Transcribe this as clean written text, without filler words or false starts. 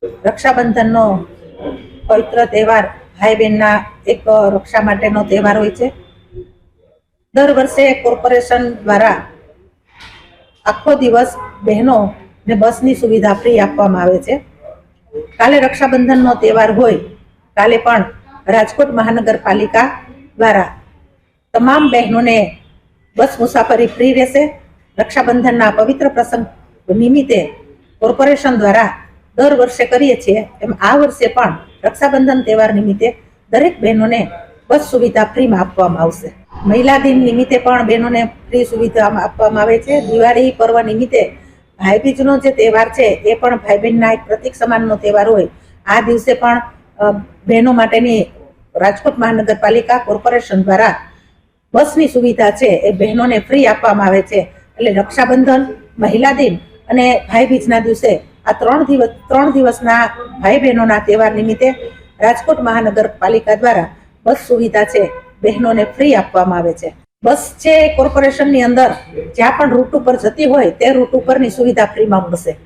રક્ષાબંધનનો પવિત્ર તહેવાર ભાઈ બહેનના એક રક્ષા માટેનો તહેવાર હોય છે। દર વર્ષે કોર્પોરેશન દ્વારા આખો દિવસ બહેનોને બસની સુવિધા ફ્રી આપવામાં આવે છે। કાલે રક્ષાબંધનનો તહેવાર હોય, કાલે પણ રાજકોટ મહાનગરપાલિકા દ્વારા તમામ બહેનોને બસ મુસાફરી ફ્રી રહેશે। રક્ષાબંધનના પવિત્ર પ્રસંગ નિમિત્તે કોર્પોરેશન દ્વારા દર વર્ષે કરીએ છીએ એમ આ વર્ષે પણ રક્ષાબંધન તહેવાર નિમિત્તે દરેક બહેનોને બસ સુવિધા ફ્રીમાં આપવામાં આવશે। મહિલા દિન નિમિત્તે પણ બહેનોને ફ્રી સુવિધા આપવામાં આવે છે। દિવાળી પર્વ નિમિત્તે ભાઈબીજનો જે તહેવાર છે એ પણ ભાઈ બહેનના એક પ્રતીક સમાનનો તહેવાર હોય। આ દિવસે પણ બહેનો માટેની રાજકોટ મહાનગરપાલિકા કોર્પોરેશન દ્વારા બસની સુવિધા છે એ બહેનોને ફ્રી આપવામાં આવે છે। એટલે રક્ષાબંધન, મહિલા દિન અને ભાઈબીજના દિવસે આ ત્રણ દિવસના ભાઈ બહેનોના તહેવાર નિમિત્તે રાજકોટ મહાનગરપાલિકા દ્વારા બસ સુવિધા છે બહેનોને ફ્રી આપવામાં આવે છે। બસ છે કોર્પોરેશનની અંદર જ્યાં પણ રૂટ ઉપર જતી હોય તે રૂટ ઉપરની સુવિધા ફ્રીમાં મળશે।